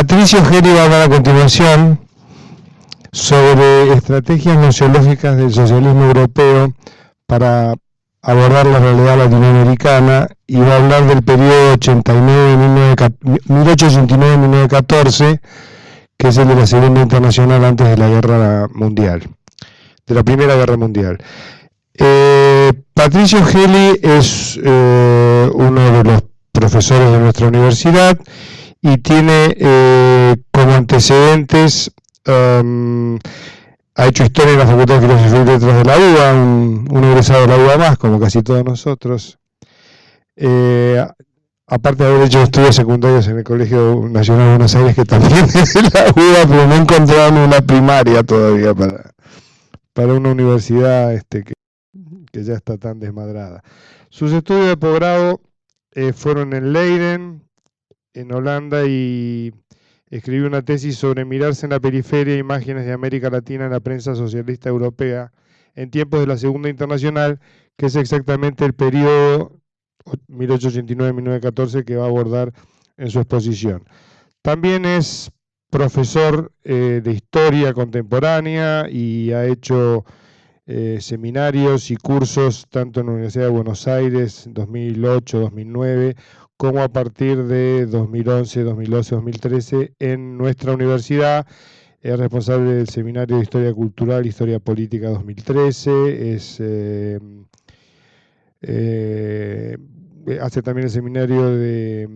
Patricio Geli va a hablar a continuación sobre estrategias nociológicas del socialismo europeo para abordar la realidad latinoamericana y va a hablar del periodo 1889-1914, que es el de la Segunda Internacional antes de la Guerra Mundial, de la Primera Guerra Mundial. Patricio Geli es uno de los profesores de nuestra universidad y tiene como antecedentes, ha hecho historia en la Facultad de Filosofía y Letras de la UBA, un egresado de la UBA más, como casi todos nosotros. Aparte de haber hecho estudios secundarios en el Colegio Nacional de Buenos Aires, que también es de la UBA, pero no encontraron una primaria todavía para una universidad que ya está tan desmadrada. Sus estudios de posgrado fueron en Leiden, en Holanda, y escribió una tesis sobre mirarse en la periferia imágenes de América Latina en la prensa socialista europea en tiempos de la Segunda Internacional, que es exactamente el periodo 1889-1914 que va a abordar en su exposición. También es profesor de historia contemporánea y ha hecho seminarios y cursos tanto en la Universidad de Buenos Aires 2008-2009 como a partir de 2011, 2012, 2013 en nuestra universidad. Es responsable del Seminario de Historia Cultural, Historia Política 2013, hace también el Seminario de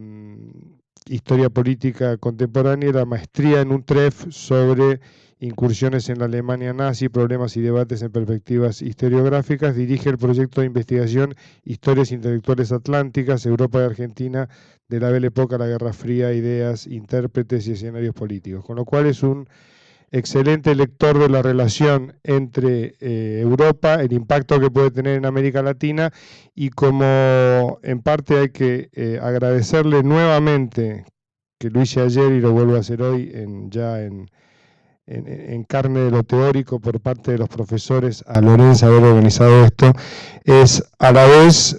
Historia Política Contemporánea y la maestría en UNTREF sobre incursiones en la Alemania nazi, problemas y debates en perspectivas historiográficas. Dirige el proyecto de investigación Historias Intelectuales Atlánticas, Europa y Argentina, de la Belle Époque a la Guerra Fría, ideas, intérpretes y escenarios políticos. Con lo cual es un excelente lector de la relación entre Europa, el impacto que puede tener en América Latina, y como en parte hay que agradecerle nuevamente, que lo hice ayer y lo vuelvo a hacer hoy, ya en carne de lo teórico por parte de los profesores, a Lorenzo haber organizado esto, es a la vez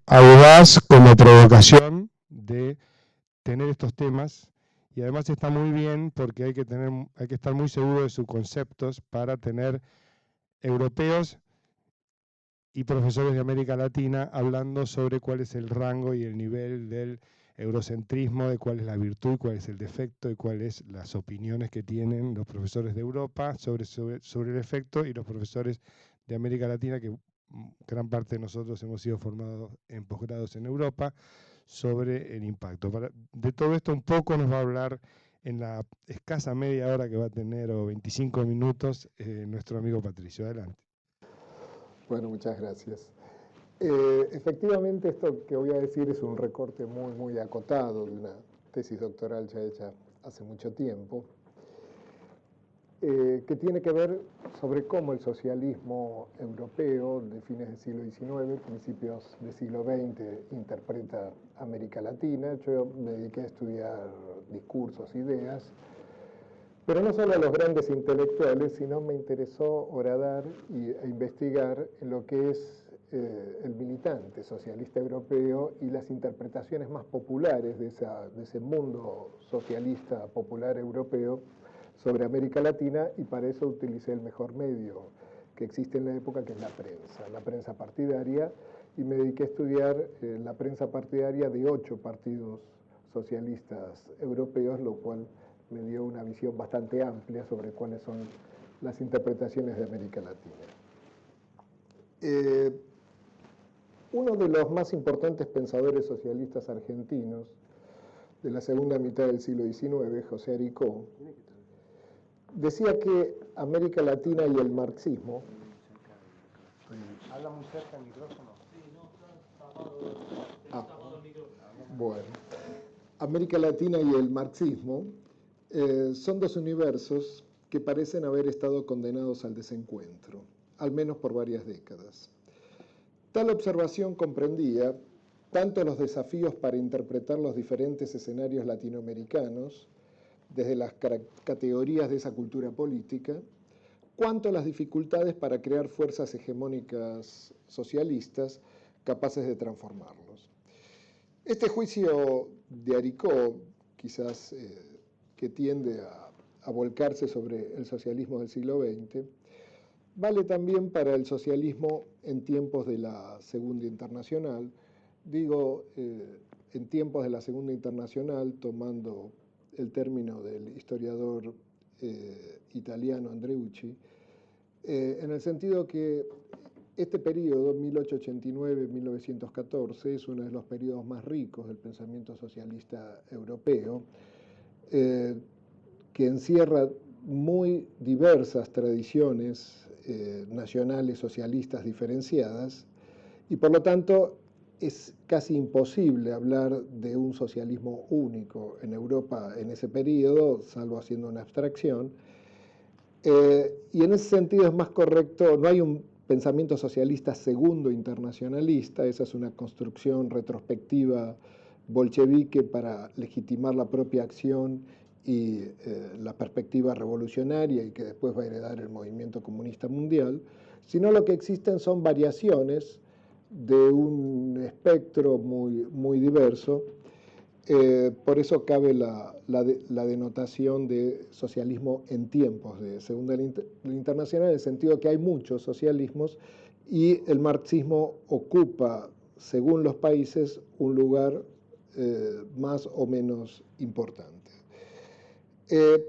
audaz como provocación de tener estos temas, y además está muy bien porque hay que estar muy seguro de sus conceptos para tener europeos y profesores de América Latina hablando sobre cuál es el rango y el nivel del eurocentrismo, de cuál es la virtud, cuál es el defecto y cuáles las opiniones que tienen los profesores de Europa sobre el efecto, y los profesores de América Latina, que gran parte de nosotros hemos sido formados en posgrados en Europa, sobre el impacto. De todo esto un poco nos va a hablar en la escasa media hora que va a tener, o 25 minutos, nuestro amigo Patricio. Adelante. Bueno, muchas gracias. Efectivamente, esto que voy a decir es un recorte muy acotado de una tesis doctoral ya hecha hace mucho tiempo, que tiene que ver sobre cómo el socialismo europeo de fines del siglo XIX, principios del siglo XX, interpreta América Latina. Yo me dediqué a estudiar discursos, ideas, pero no solo a los grandes intelectuales, sino me interesó horadar e investigar en lo que es el militante socialista europeo y las interpretaciones más populares de ese mundo socialista popular europeo sobre América Latina, y para eso utilicé el mejor medio que existe en la época, que es la prensa partidaria, y me dediqué a estudiar la prensa partidaria de 8 partidos socialistas europeos, lo cual me dio una visión bastante amplia sobre cuáles son las interpretaciones de América Latina. Uno de los más importantes pensadores socialistas argentinos de la segunda mitad del siglo XIX, José Aricó, decía que América Latina y el marxismo... ¿Habla muy cerca el micrófono? Bueno. América Latina y el marxismo son dos universos que parecen haber estado condenados al desencuentro, al menos por varias décadas. Tal observación comprendía tanto los desafíos para interpretar los diferentes escenarios latinoamericanos, desde las categorías de esa cultura política, cuanto las dificultades para crear fuerzas hegemónicas socialistas capaces de transformarlos. Este juicio de Aricó, quizás que tiende a volcarse sobre el socialismo del siglo XX, vale también para el socialismo en tiempos de la Segunda Internacional. Digo, en tiempos de la Segunda Internacional, tomando el término del historiador italiano Andreucci, en el sentido que este periodo, 1889-1914, es uno de los periodos más ricos del pensamiento socialista europeo, que encierra muy diversas tradiciones nacionales socialistas diferenciadas, y por lo tanto es casi imposible hablar de un socialismo único en Europa en ese periodo, salvo haciendo una abstracción. Y en ese sentido es más correcto, no hay un pensamiento socialista segundo internacionalista, esa es una construcción retrospectiva bolchevique para legitimar la propia acción y la perspectiva revolucionaria y que después va a heredar el movimiento comunista mundial, sino lo que existen son variaciones de un espectro muy diverso. Por eso cabe la denotación de socialismo en tiempos de Segunda Internacional, en el sentido que hay muchos socialismos y el marxismo ocupa, según los países, un lugar más o menos importante.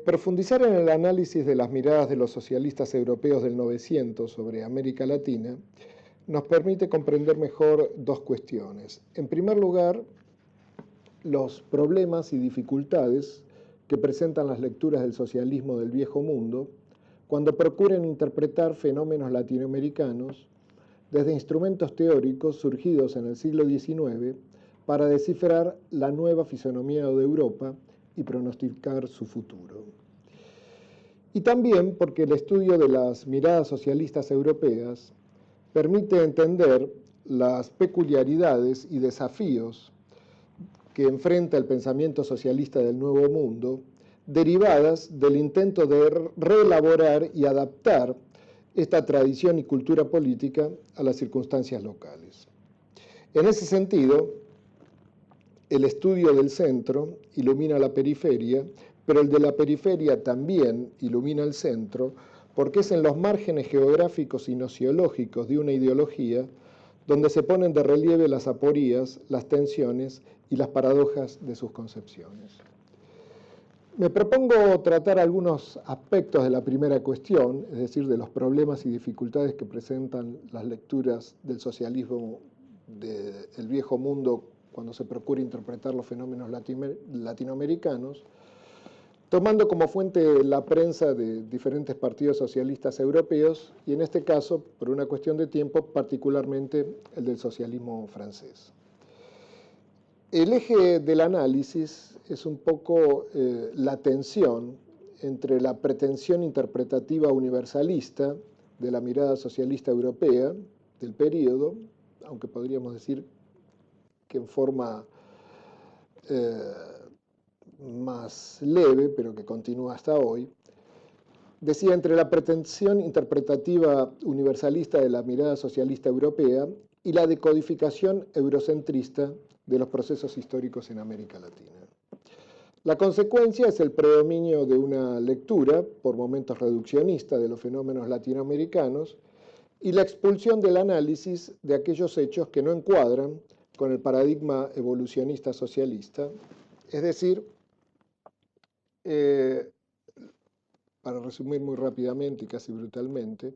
Profundizar en el análisis de las miradas de los socialistas europeos del 900 sobre América Latina nos permite comprender mejor dos cuestiones. En primer lugar, los problemas y dificultades que presentan las lecturas del socialismo del viejo mundo cuando procuran interpretar fenómenos latinoamericanos desde instrumentos teóricos surgidos en el siglo XIX para descifrar la nueva fisonomía de Europa y pronosticar su futuro. Y también porque el estudio de las miradas socialistas europeas permite entender las peculiaridades y desafíos que enfrenta el pensamiento socialista del Nuevo Mundo, derivadas del intento de reelaborar y adaptar esta tradición y cultura política a las circunstancias locales. En ese sentido, el estudio del centro ilumina la periferia, pero el de la periferia también ilumina el centro, porque es en los márgenes geográficos y nociológicos de una ideología donde se ponen de relieve las aporías, las tensiones y las paradojas de sus concepciones. Me propongo tratar algunos aspectos de la primera cuestión, es decir, de los problemas y dificultades que presentan las lecturas del socialismo del viejo mundo cuando se procura interpretar los fenómenos latinoamericanos, tomando como fuente la prensa de diferentes partidos socialistas europeos y en este caso, por una cuestión de tiempo, particularmente el del socialismo francés. El eje del análisis es un poco la tensión entre la pretensión interpretativa universalista de la mirada socialista europea del periodo, aunque podríamos decir que en forma más leve, pero que continúa hasta hoy, decía entre la pretensión interpretativa universalista de la mirada socialista europea y la decodificación eurocentrista de los procesos históricos en América Latina. La consecuencia es el predominio de una lectura, por momentos reduccionista, de los fenómenos latinoamericanos y la expulsión del análisis de aquellos hechos que no encuadran con el paradigma evolucionista socialista, es decir, para resumir muy rápidamente y casi brutalmente,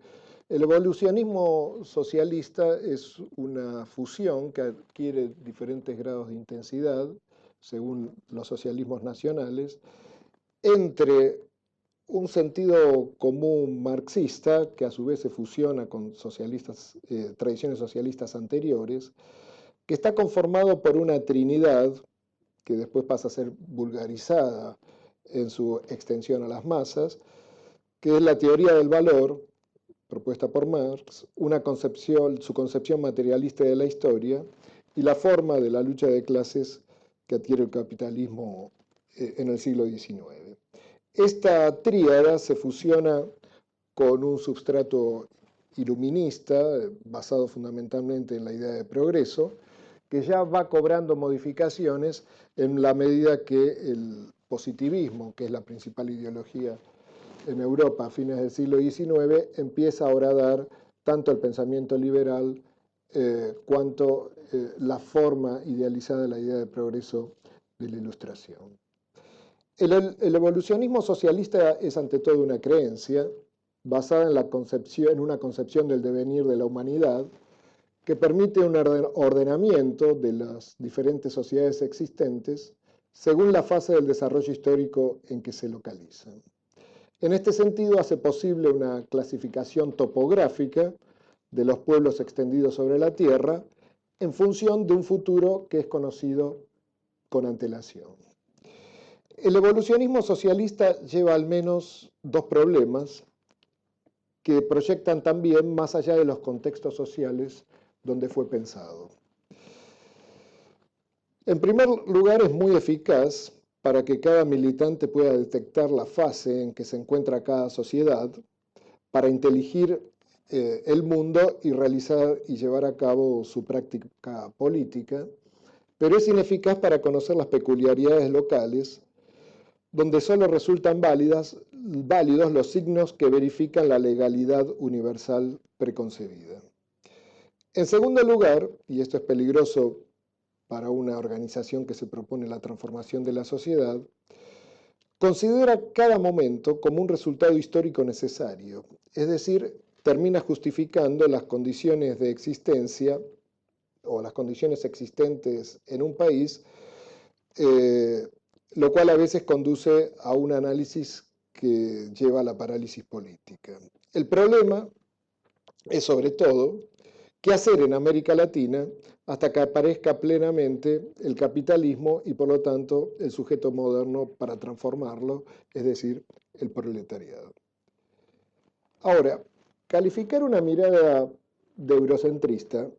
el evolucionismo socialista es una fusión que adquiere diferentes grados de intensidad, según los socialismos nacionales, entre un sentido común marxista, que a su vez se fusiona con tradiciones socialistas anteriores, que está conformado por una trinidad que después pasa a ser vulgarizada en su extensión a las masas, que es la teoría del valor, propuesta por Marx, su concepción materialista de la historia y la forma de la lucha de clases que adquiere el capitalismo en el siglo XIX. Esta tríada se fusiona con un substrato iluminista, basado fundamentalmente en la idea de progreso, que ya va cobrando modificaciones en la medida que el positivismo, que es la principal ideología en Europa a fines del siglo XIX, empieza a horadar tanto el pensamiento liberal cuanto la forma idealizada de la idea de progreso de la Ilustración. El evolucionismo socialista es ante todo una creencia basada en una concepción del devenir de la humanidad que permite un ordenamiento de las diferentes sociedades existentes según la fase del desarrollo histórico en que se localizan. En este sentido, hace posible una clasificación topográfica de los pueblos extendidos sobre la Tierra en función de un futuro que es conocido con antelación. El evolucionismo socialista lleva al menos dos problemas que proyectan también más allá de los contextos sociales donde fue pensado. En primer lugar, es muy eficaz para que cada militante pueda detectar la fase en que se encuentra cada sociedad, para inteligir el mundo y realizar y llevar a cabo su práctica política, pero es ineficaz para conocer las peculiaridades locales, donde solo resultan válidos los signos que verifican la legalidad universal preconcebida. En segundo lugar, y esto es peligroso para una organización que se propone la transformación de la sociedad, considera cada momento como un resultado histórico necesario, es decir, termina justificando las condiciones de existencia o las condiciones existentes en un país, lo cual a veces conduce a un análisis que lleva a la parálisis política. El problema es sobre todo qué hacer en América Latina hasta que aparezca plenamente el capitalismo y por lo tanto el sujeto moderno para transformarlo, es decir, el proletariado. Ahora, calificar una mirada de eurocentrista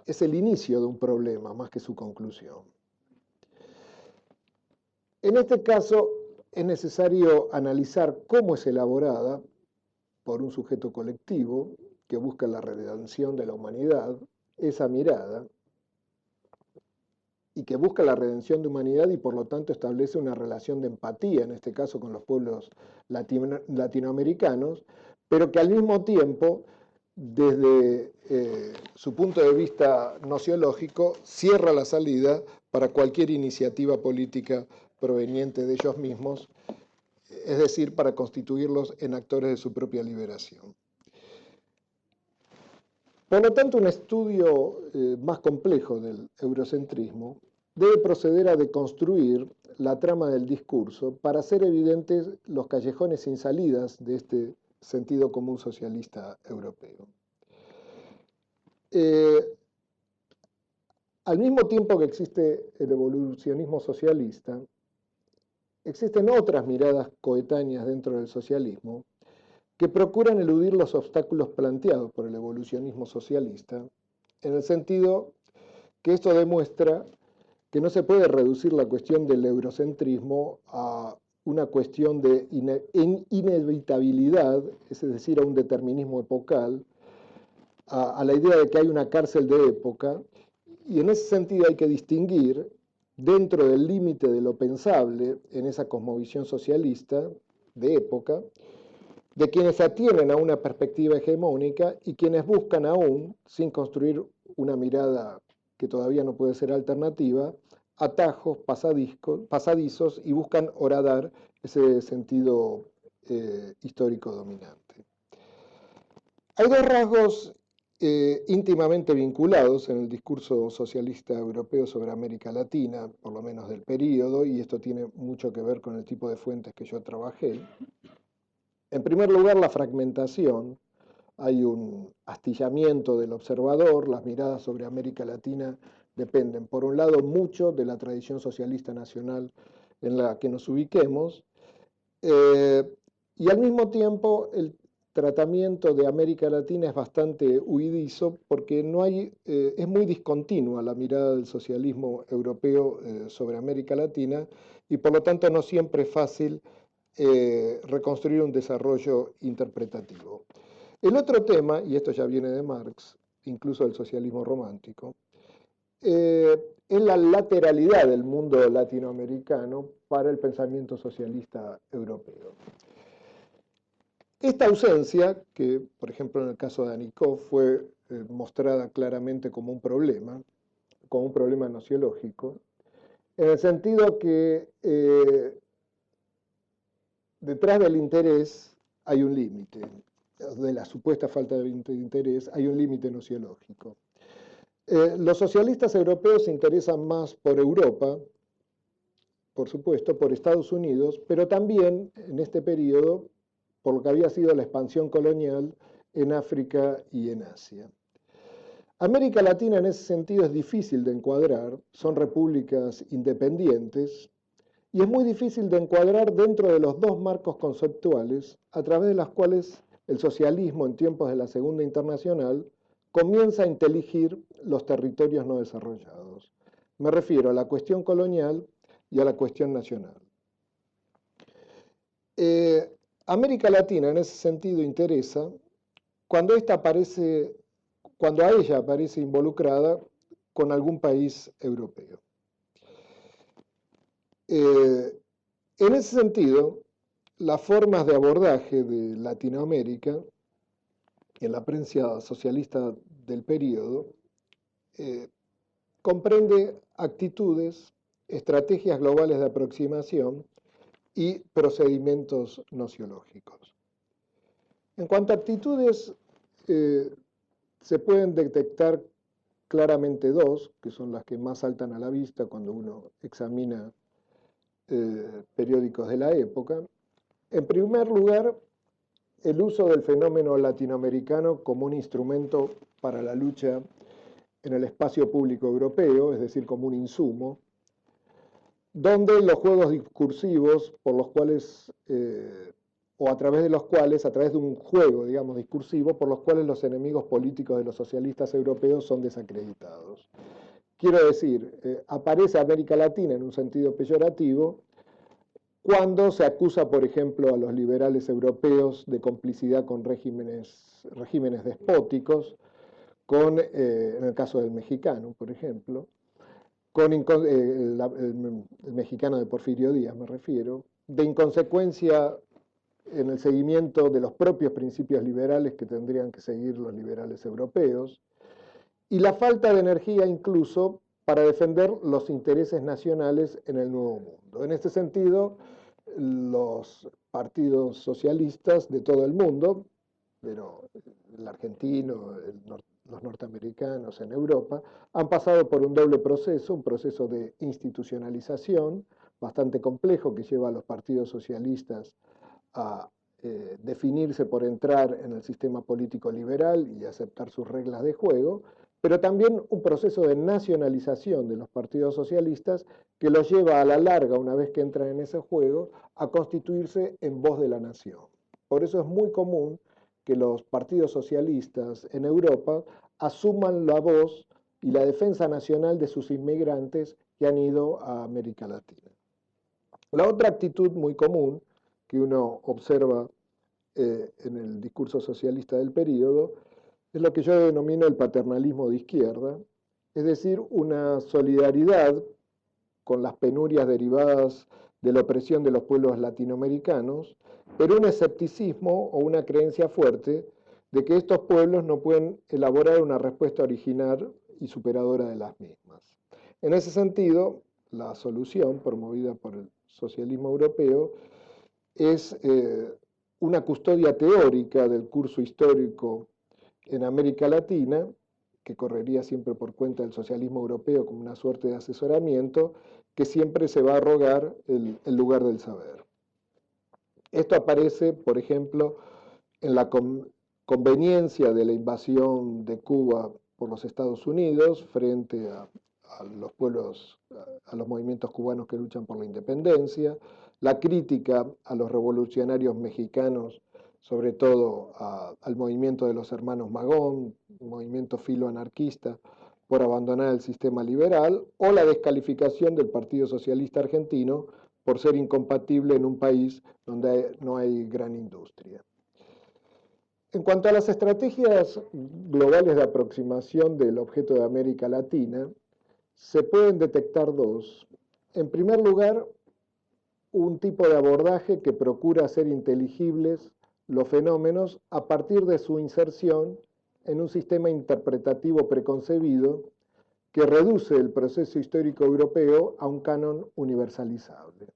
es el inicio de un problema más que su conclusión. En este caso es necesario analizar cómo es elaborada por un sujeto colectivo que busca la redención de la humanidad, esa mirada, y que busca la redención de humanidad y por lo tanto establece una relación de empatía, en este caso con los pueblos latinoamericanos, pero que al mismo tiempo, desde su punto de vista nociológico, cierra la salida para cualquier iniciativa política proveniente de ellos mismos, es decir, para constituirlos en actores de su propia liberación. Por lo tanto, un estudio más complejo del eurocentrismo debe proceder a deconstruir la trama del discurso para hacer evidentes los callejones sin salidas de este sentido común socialista europeo. Al mismo tiempo que existe el evolucionismo socialista, existen otras miradas coetáneas dentro del socialismo que procuran eludir los obstáculos planteados por el evolucionismo socialista, en el sentido que esto demuestra que no se puede reducir la cuestión del eurocentrismo a una cuestión de inevitabilidad, es decir, a un determinismo epocal, a la idea de que hay una cárcel de época, y en ese sentido hay que distinguir, dentro del límite de lo pensable en esa cosmovisión socialista de época, de quienes atienen a una perspectiva hegemónica y quienes buscan aún, sin construir una mirada que todavía no puede ser alternativa, atajos pasadizos y buscan horadar ese sentido histórico dominante. Hay dos rasgos íntimamente vinculados en el discurso socialista europeo sobre América Latina, por lo menos del período, y esto tiene mucho que ver con el tipo de fuentes que yo trabajé. En primer lugar, la fragmentación. Hay un astillamiento del observador, las miradas sobre América Latina dependen, por un lado, mucho de la tradición socialista nacional en la que nos ubiquemos, y al mismo tiempo el tratamiento de América Latina es bastante huidizo porque es muy discontinua la mirada del socialismo europeo sobre América Latina y por lo tanto no siempre es fácil reconstruir un desarrollo interpretativo. El otro tema, y esto ya viene de Marx, incluso del socialismo romántico, es la lateralidad del mundo latinoamericano para el pensamiento socialista europeo. Esta ausencia, que por ejemplo en el caso de Anikov fue mostrada claramente como un problema nociológico, en el sentido que detrás del interés hay un límite, de la supuesta falta de interés hay un límite nociológico. Los socialistas europeos se interesan más por Europa, por supuesto, por Estados Unidos, pero también en este periodo por lo que había sido la expansión colonial en África y en Asia. América Latina en ese sentido es difícil de encuadrar, son repúblicas independientes, y es muy difícil de encuadrar dentro de los dos marcos conceptuales a través de los cuales el socialismo en tiempos de la Segunda Internacional comienza a inteligir los territorios no desarrollados. Me refiero a la cuestión colonial y a la cuestión nacional. América Latina en ese sentido interesa cuando a ella aparece involucrada con algún país europeo. En ese sentido, las formas de abordaje de Latinoamérica en la prensa socialista del periodo comprende actitudes, estrategias globales de aproximación y procedimientos nociológicos. En cuanto a actitudes, se pueden detectar claramente dos, que son las que más saltan a la vista cuando uno examina periódicos de la época. En primer lugar, el uso del fenómeno latinoamericano como un instrumento para la lucha en el espacio público europeo, es decir, como un insumo, donde los juegos discursivos por los cuales, o a través de un juego, digamos, discursivo, por los cuales los enemigos políticos de los socialistas europeos son desacreditados. Quiero decir, aparece América Latina en un sentido peyorativo cuando se acusa, por ejemplo, a los liberales europeos de complicidad con regímenes despóticos, en el caso del mexicano, por ejemplo, el mexicano de Porfirio Díaz me refiero, de inconsecuencia en el seguimiento de los propios principios liberales que tendrían que seguir los liberales europeos, y la falta de energía incluso para defender los intereses nacionales en el Nuevo Mundo. En este sentido, los partidos socialistas de todo el mundo, pero el argentino, los norteamericanos en Europa, han pasado por un doble proceso, un proceso de institucionalización bastante complejo que lleva a los partidos socialistas a definirse por entrar en el sistema político liberal y aceptar sus reglas de juego, pero también un proceso de nacionalización de los partidos socialistas que los lleva a la larga, una vez que entran en ese juego, a constituirse en voz de la nación. Por eso es muy común que los partidos socialistas en Europa asuman la voz y la defensa nacional de sus inmigrantes que han ido a América Latina. La otra actitud muy común que uno observa en el discurso socialista del periodo es lo que yo denomino el paternalismo de izquierda, es decir, una solidaridad con las penurias derivadas de la opresión de los pueblos latinoamericanos, pero un escepticismo o una creencia fuerte de que estos pueblos no pueden elaborar una respuesta original y superadora de las mismas. En ese sentido, la solución promovida por el socialismo europeo es una custodia teórica del curso histórico en América Latina, que correría siempre por cuenta del socialismo europeo como una suerte de asesoramiento, que siempre se va a arrogar el lugar del saber. Esto aparece, por ejemplo, en la conveniencia de la invasión de Cuba por los Estados Unidos frente a los pueblos, a los movimientos cubanos que luchan por la independencia, la crítica a los revolucionarios mexicanos, sobre todo al movimiento de los hermanos Magón, un movimiento filoanarquista, por abandonar el sistema liberal, o la descalificación del Partido Socialista Argentino por ser incompatible en un país donde no hay gran industria. En cuanto a las estrategias globales de aproximación del objeto de América Latina, se pueden detectar dos. En primer lugar, un tipo de abordaje que procura hacer inteligibles los fenómenos a partir de su inserción en un sistema interpretativo preconcebido que reduce el proceso histórico europeo a un canon universalizable.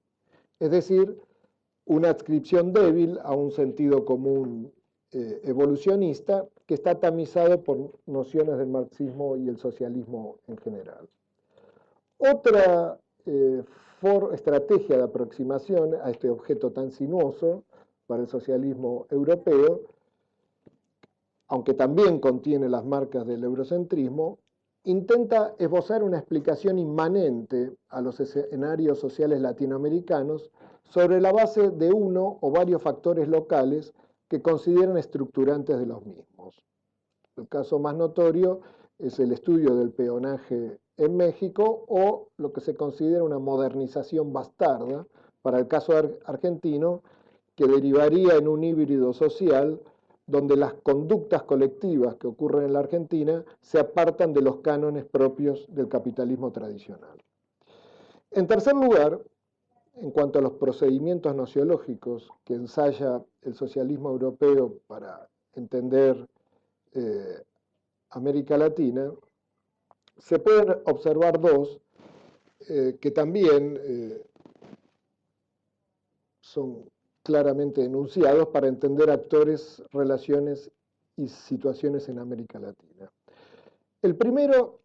Es decir, una adscripción débil a un sentido común evolucionista que está tamizado por nociones del marxismo y el socialismo en general. Otra estrategia de aproximación a este objeto tan sinuoso para el socialismo europeo, aunque también contiene las marcas del eurocentrismo, intenta esbozar una explicación inmanente a los escenarios sociales latinoamericanos sobre la base de uno o varios factores locales que consideran estructurantes de los mismos. El caso más notorio es el estudio del peonaje en México o lo que se considera una modernización bastarda para el caso argentino, que derivaría en un híbrido social donde las conductas colectivas que ocurren en la Argentina se apartan de los cánones propios del capitalismo tradicional. En tercer lugar, en cuanto a los procedimientos nociológicos que ensaya el socialismo europeo para entender América Latina, se pueden observar dos que también son claramente enunciados para entender actores, relaciones y situaciones en América Latina. El primero,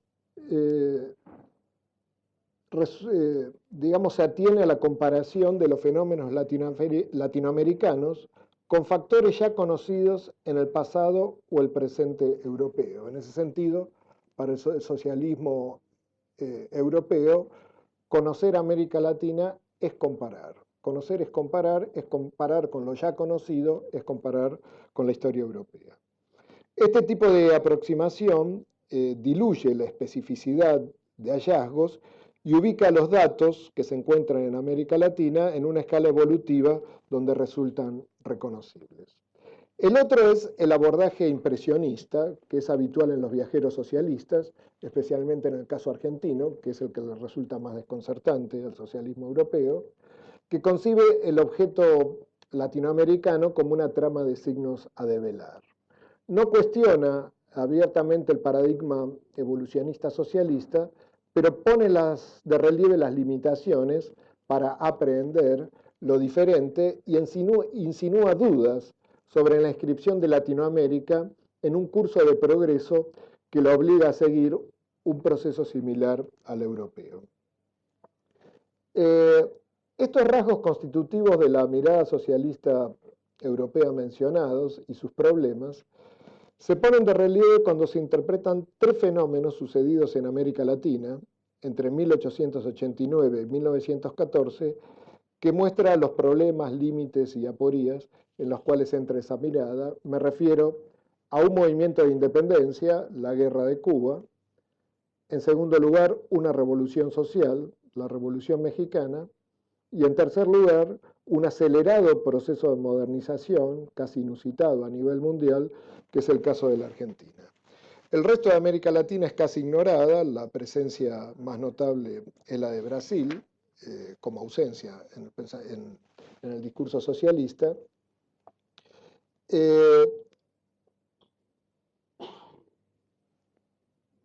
digamos, se atiene a la comparación de los fenómenos latinoamericanos con factores ya conocidos en el pasado o el presente europeo. En ese sentido, para el socialismo europeo, conocer América Latina es comparar. Conocer es comparar con lo ya conocido, es comparar con la historia europea. Este tipo de aproximación diluye la especificidad de hallazgos y ubica los datos que se encuentran en América Latina en una escala evolutiva donde resultan reconocibles. El otro es el abordaje impresionista, que es habitual en los viajeros socialistas, especialmente en el caso argentino, que es el que les resulta más desconcertante al socialismo europeo, que concibe el objeto latinoamericano como una trama de signos a develar. No cuestiona abiertamente el paradigma evolucionista socialista, pero pone de relieve las limitaciones para aprehender lo diferente y insinúa dudas sobre la inscripción de Latinoamérica en un curso de progreso que lo obliga a seguir un proceso similar al europeo. Estos rasgos constitutivos de la mirada socialista europea mencionados y sus problemas se ponen de relieve cuando se interpretan tres fenómenos sucedidos en América Latina entre 1889 y 1914 que muestran los problemas, límites y aporías en los cuales entra esa mirada. Me refiero a un movimiento de independencia, la Guerra de Cuba; en segundo lugar, una revolución social, la Revolución Mexicana; y en tercer lugar, un acelerado proceso de modernización, casi inusitado a nivel mundial, que es el caso de la Argentina. El resto de América Latina es casi ignorada, la presencia más notable es la de Brasil, como ausencia en el discurso socialista.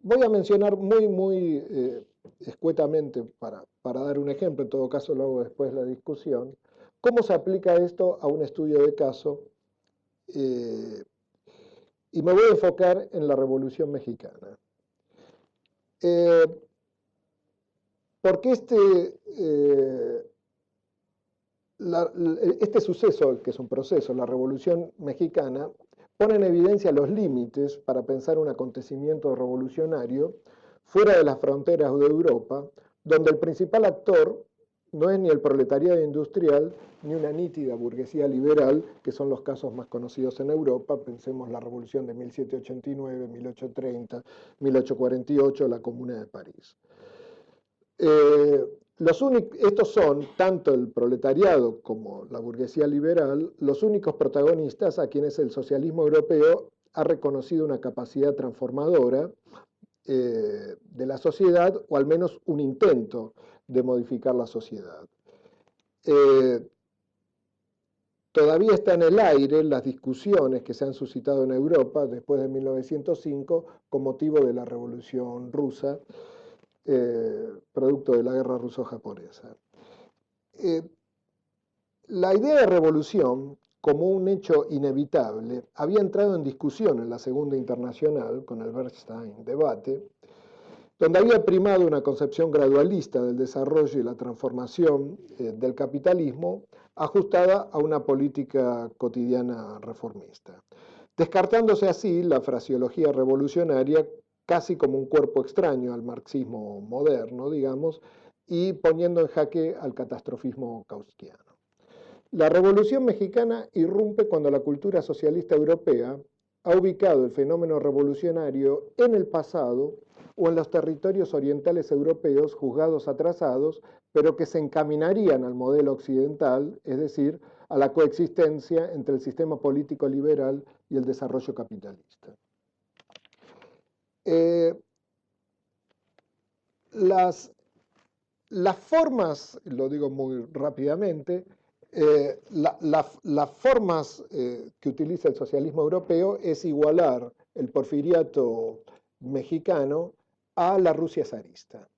Voy a mencionar muy escuetamente, para dar un ejemplo, en todo caso lo hago después de la discusión, cómo se aplica esto a un estudio de caso, y me voy a enfocar en la Revolución Mexicana. Porque este suceso, que es un proceso, la Revolución Mexicana, pone en evidencia los límites para pensar un acontecimiento revolucionario fuera de las fronteras de Europa, donde el principal actor no es ni el proletariado industrial ni una nítida burguesía liberal, que son los casos más conocidos en Europa. Pensemos la Revolución de 1789, 1830, 1848, la Comuna de París. Estos son, tanto el proletariado como la burguesía liberal, los únicos protagonistas a quienes el socialismo europeo ha reconocido una capacidad transformadora de la sociedad, o al menos un intento de modificar la sociedad. Eh, Todavía está en el aire las discusiones que se han suscitado en Europa después de 1905 con motivo de la Revolución Rusa, producto de la guerra ruso-japonesa. La idea de revolución, como un hecho inevitable, había entrado en discusión en la Segunda Internacional con el Bernstein debate, donde había primado una concepción gradualista del desarrollo y la transformación del capitalismo ajustada a una política cotidiana reformista, descartándose así la fraseología revolucionaria casi como un cuerpo extraño al marxismo moderno, digamos, y poniendo en jaque al catastrofismo kauskiano. La Revolución Mexicana irrumpe cuando la cultura socialista europea ha ubicado el fenómeno revolucionario en el pasado o en los territorios orientales europeos juzgados atrasados, pero que se encaminarían al modelo occidental, es decir, a la coexistencia entre el sistema político liberal y el desarrollo capitalista. Las formas, lo digo muy rápidamente, las formas que utiliza el socialismo europeo es igualar el porfiriato mexicano a la Rusia zarista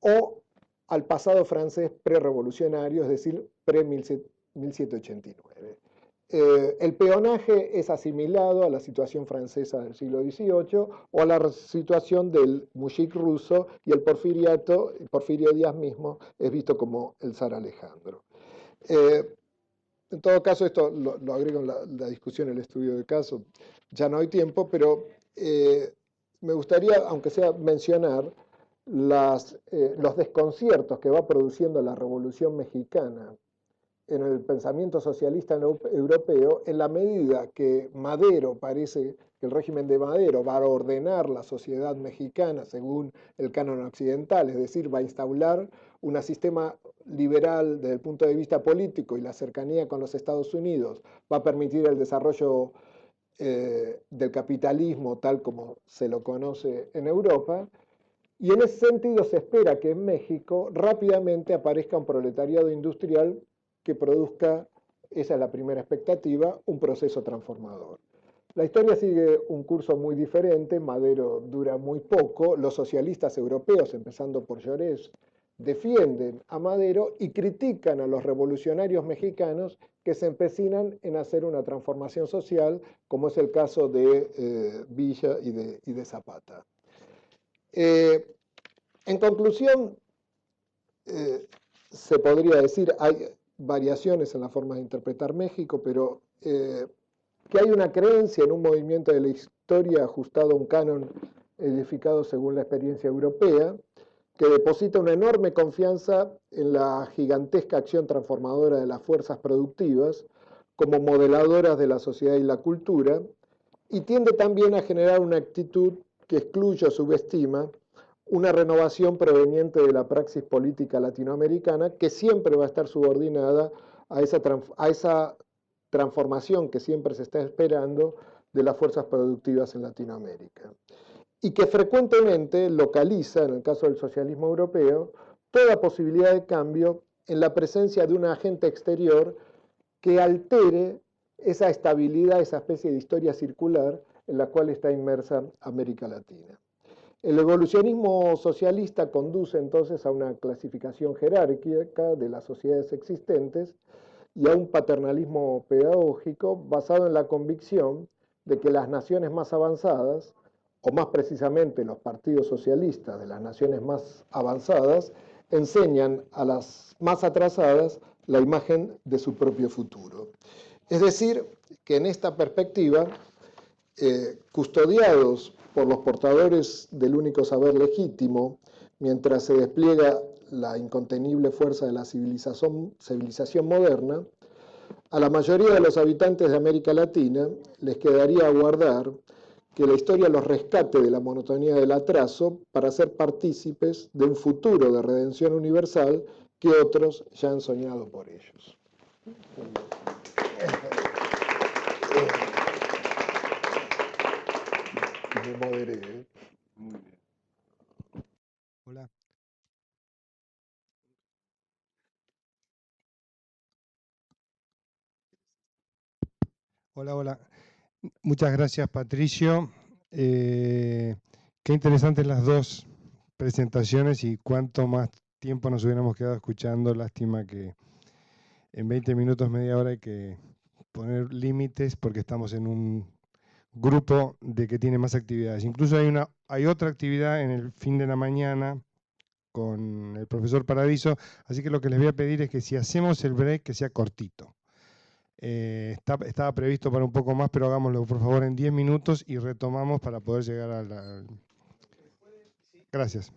o al pasado francés prerevolucionario, es decir, pre-1789. El peonaje es asimilado a la situación francesa del siglo XVIII o a la situación del mujic ruso, y el porfiriato, Porfirio Díaz mismo, es visto como el zar Alejandro. En todo caso, esto lo agrego en la discusión, el estudio de caso. Ya no hay tiempo, pero me gustaría, aunque sea, mencionar los desconciertos que va produciendo la Revolución Mexicana en el pensamiento socialista europeo, en la medida que Madero parece que el régimen de Madero va a ordenar la sociedad mexicana según el canon occidental, es decir, va a instaurar un sistema liberal desde el punto de vista político, y la cercanía con los Estados Unidos va a permitir el desarrollo del capitalismo tal como se lo conoce en Europa. Y en ese sentido se espera que en México rápidamente aparezca un proletariado industrial que produzca, esa es la primera expectativa, un proceso transformador. La historia sigue un curso muy diferente, Madero dura muy poco, los socialistas europeos, empezando por Llorés, defienden a Madero y critican a los revolucionarios mexicanos que se empecinan en hacer una transformación social, como es el caso de Villa y de Zapata. En conclusión, se podría decir, hay variaciones en la forma de interpretar México, pero que hay una creencia en un movimiento de la historia ajustado a un canon edificado según la experiencia europea, que deposita una enorme confianza en la gigantesca acción transformadora de las fuerzas productivas como modeladoras de la sociedad y la cultura, y tiende también a generar una actitud que excluye o subestima una renovación proveniente de la praxis política latinoamericana, que siempre va a estar subordinada a esa transformación que siempre se está esperando de las fuerzas productivas en Latinoamérica. Y que frecuentemente localiza, en el caso del socialismo europeo, toda posibilidad de cambio en la presencia de un agente exterior que altere esa estabilidad, esa especie de historia circular en la cual está inmersa América Latina. El evolucionismo socialista conduce entonces a una clasificación jerárquica de las sociedades existentes y a un paternalismo pedagógico basado en la convicción de que las naciones más avanzadas, o más precisamente los partidos socialistas de las naciones más avanzadas, enseñan a las más atrasadas la imagen de su propio futuro. Es decir, que en esta perspectiva, custodiados por los portadores del único saber legítimo, mientras se despliega la incontenible fuerza de la civilización moderna, a la mayoría de los habitantes de América Latina les quedaría aguardar que la historia los rescate de la monotonía del atraso para ser partícipes de un futuro de redención universal que otros ya han soñado por ellos. Me moderé, ¿eh? Muy bien. Hola. Hola, hola. Muchas gracias, Patricio. Qué interesantes las dos presentaciones y cuánto más tiempo nos hubiéramos quedado escuchando. Lástima que en 20 minutos, media hora hay que poner límites porque estamos en un grupo de que tiene más actividades. Incluso hay otra actividad en el fin de la mañana con el profesor Paradiso, así que lo que les voy a pedir es que si hacemos el break, que sea cortito. Estaba previsto para un poco más, pero hagámoslo por favor en 10 minutos y retomamos para poder llegar a la... Gracias.